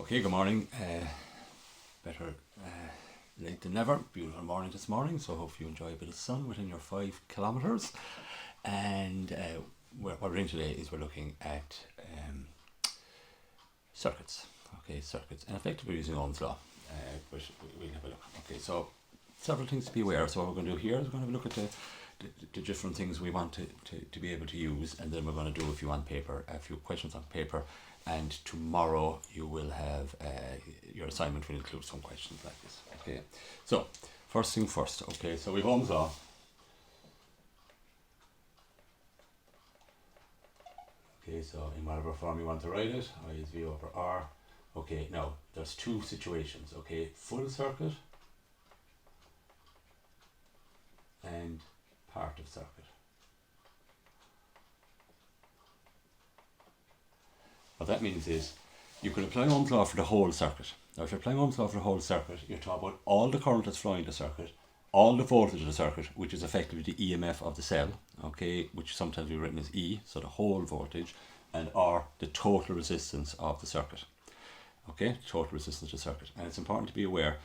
Okay, good morning. Better late than never. Beautiful morning this morning, so I hope you enjoy a bit of sun within your 5 kilometres. And what we're doing today is we're looking at circuits. Okay, circuits, and effectively we're using Ohm's law. But we'll have a look. Okay, so several things to be aware of. So what we're going to do here is we're going to have a look at the different things we want to be able to use, and then we're going to do, if you want paper, a few questions on paper. And tomorrow you will have your assignment will include some questions like this. Okay, so first thing first. Okay, so we've Ohm's law. Okay, so in whatever form you want to write it, I is V over R. Okay, now there's two situations. Okay, full circuit and part of circuit. What that means is you can apply Ohm's law for the whole circuit. Now if you're applying Ohm's law for the whole circuit, you're talking about all the current that's flowing in the circuit, all the voltage of the circuit, which is effectively the EMF of the cell, okay, which sometimes we written as E, so the whole voltage, and R, the total resistance of the circuit. Okay, total resistance of the circuit. And it's important to be aware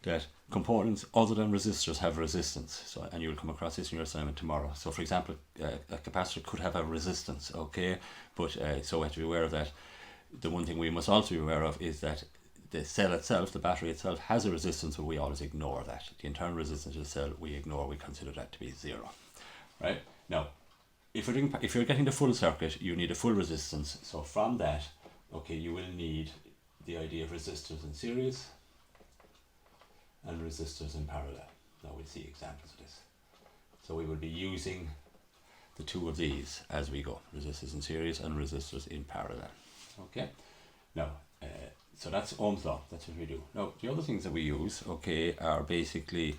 that components other than resistors have resistance. So, and you'll come across this in your assignment tomorrow. So for example, a capacitor could have a resistance, okay, but so we have to be aware of that. The one thing we must also be aware of is that the cell itself, the battery itself, has a resistance, but we always ignore that. The internal resistance of the cell we ignore, we consider that to be 0. Right? Now, if you're getting the full circuit, you need a full resistance. So from that, okay, you will need the idea of resistors in series and resistors in parallel. Now we'll see examples of this. So we will be using the two of these as we go, resistors in series and resistors in parallel. Okay, now so that's Ohm's law, that's what we do. Now the other things that we use, okay, are basically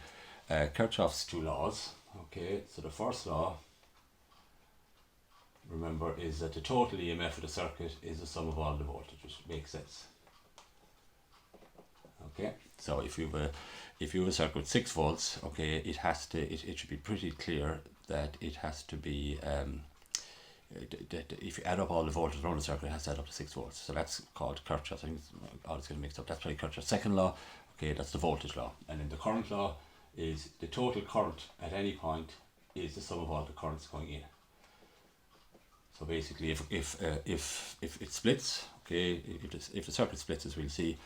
Kirchhoff's two laws. Okay, so the first law, remember, is that the total EMF of the circuit is the sum of all the voltages. Makes sense. Okay, so if you have a circuit with 6 volts, okay, it should be pretty clear that it has to be if you add up all the voltage around the circuit, it has to add up to 6 volts. So that's called Kirchhoff's. I think all it's getting mixed up. That's probably Kirchhoff's second law. Okay, that's the voltage law. And then the current law is the total current at any point is the sum of all the currents going in. So basically, if it splits, okay, if the circuit splits, as we'll see,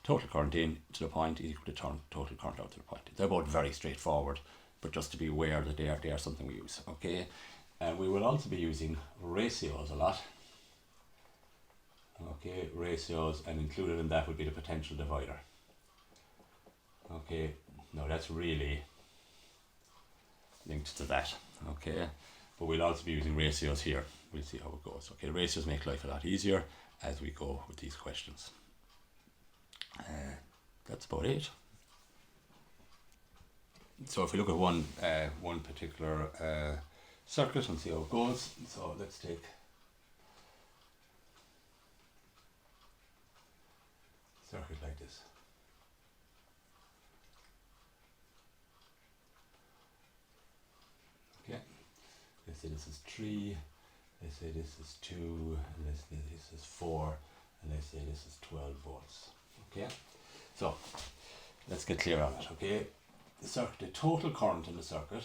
total current in to the point is equal to total current out to the point. They're both very straightforward, but just to be aware that they are something we use. Okay, and we will also be using ratios a lot. Okay, ratios, and included in that would be the potential divider. Okay, now that's really linked to that. Okay, but we'll also be using ratios here. We'll see how it goes. Okay, ratios make life a lot easier as we go with these questions. That's about it. So if we look at one particular circuit and see how it goes. So let's take a circuit like this. Okay, let's say this is 3, let's say this is 2, and let's say this is 4, and let's say this is 12 volts. Okay, so let's get clear on it. Okay, the total current in the circuit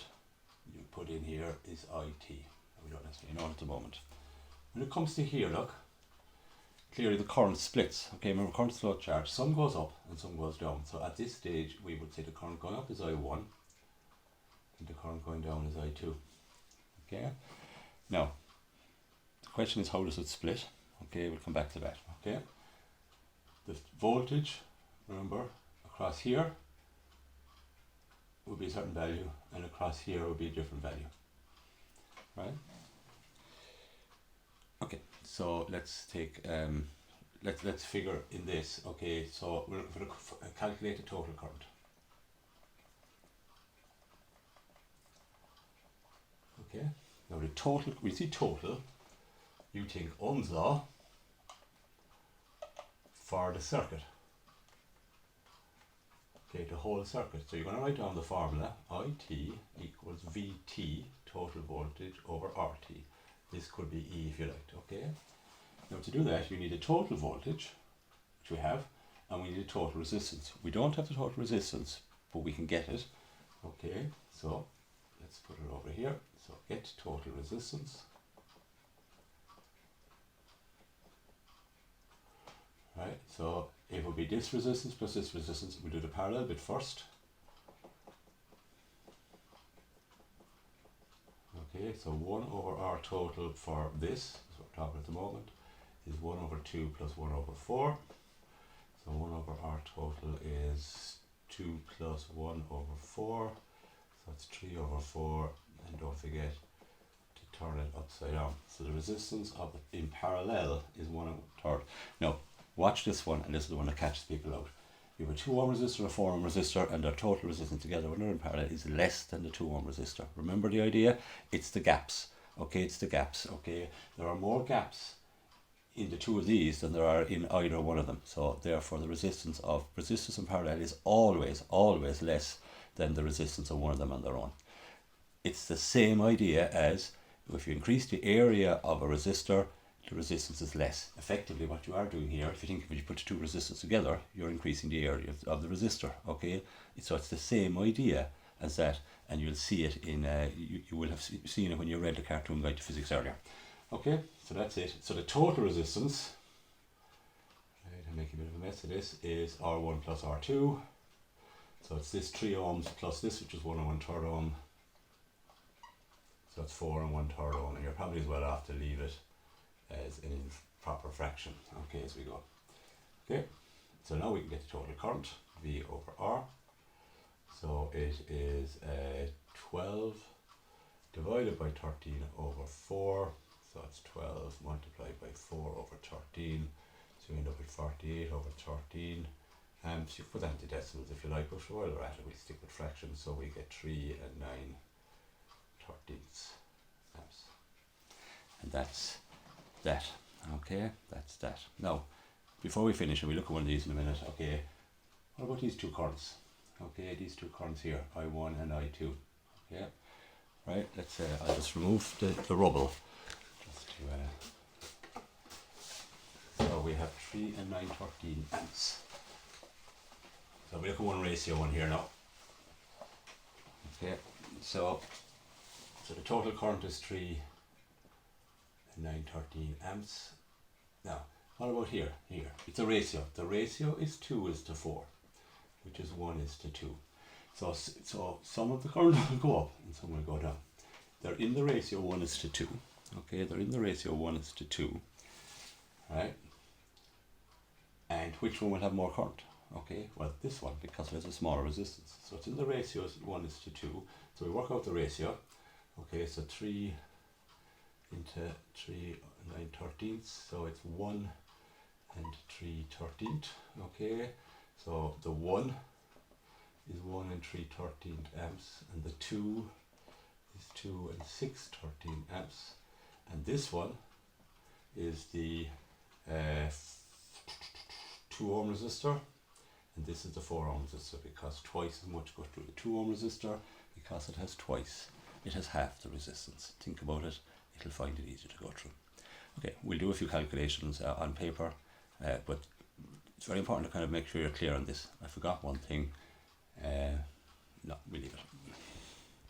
you put in here is IT. We don't necessarily know it at the moment. When it comes to here, look, clearly the current splits. Okay, remember, current flow chart, some goes up and some goes down. So at this stage we would say the current going up is I1 and the current going down is I2. Okay, now the question is, how does it split? Okay, we'll come back to that. Okay, the voltage, remember, across here would be a certain value, and across here would be a different value, right? Okay, so let's take let's figure in this. Okay, so we're looking for the calculate the total current. Okay, now the total, we see total, you think Ohm's law for the circuit. Okay, the whole circuit. So you're going to write down the formula. IT equals VT, total voltage, over RT. This could be E if you liked. Okay. Now to do that, you need a total voltage, which we have, and we need a total resistance. We don't have the total resistance, but we can get it. Okay, so let's put it over here. So get total resistance. Right, so it will be this resistance plus this resistance. We'll do the parallel bit first. Okay, so 1 over R total for this, that's what we're talking at the moment, is 1 over 2 plus 1 over 4. So 1 over R total is 2 plus 1 over 4. So that's 3 over 4. And don't forget to turn it upside down. So the resistance of it in parallel is 1/3. Now, watch this one, and this is the one that catches people out. You have a 2 ohm resistor, a 4 ohm resistor, and their total resistance together when they're in parallel is less than the 2 ohm resistor. Remember the idea? It's the gaps. Okay, it's the gaps. Okay, there are more gaps in the two of these than there are in either one of them. So therefore the resistance of resistors in parallel is always less than the resistance of one of them on their own. It's the same idea as if you increase the area of a resistor, the resistance is less. Effectively what you are doing here, if you think if you put the two resistors together, you're increasing the area of the resistor. Okay, so it's the same idea as that, and you'll see it in you will have seen it when you read the cartoon guide to physics earlier. Okay, so that's it. So the total resistance, right, I'm making a bit of a mess of this, is R1 plus R2. So it's this 3 ohms plus this, which is 1 and 1/3 ohm. So it's 4 and 1/3 ohm, and you're probably as well off to leave it as in proper fraction. Okay, as we go. Okay, so now we can get the total current, V over R. So it is 12 divided by 13 over 4. So it's 12 multiplied by 4 over 13. So you end up with 48 over 13. So you put that into decimals if you like, but while we're at it, we stick with fractions. So we get 3 and 9/13 amps. And that's that. Okay, that's that. Now, before we finish, and we look at one of these in a minute, okay, what about these two currents? Okay, these two currents here, I1 and I2. Okay, right, let's I'll just remove the rubble. Just to, so we have 3 and 9/13 amps. So we look at one ratio one here now. Okay, so the total current is 3 and 9/13 amps. Now, what about here? Here, it's a ratio. The ratio is 2:4, which is 1:2. So some of the current will go up and some will go down. They're in the ratio 1:2. Okay, they're in the ratio 1:2. Right? And which one will have more current? Okay, well this one, because it has a smaller resistance. So it's in the ratio 1:2. So we work out the ratio. Okay, so 3 into 3 9/13, so it's 1 and 3/13. Okay, so the 1 is 1 and 3/13 amps, and the 2 is 2 and 6/13 amps, and this one is the 2 ohm resistor, and this is the 4 ohm resistor, because twice as much goes through the 2 ohm resistor, because it has half the resistance. Think about it, it'll find it easier to go through. Okay, we'll do a few calculations on paper, but it's very important to kind of make sure you're clear on this. I forgot one thing. No, we'll leave it.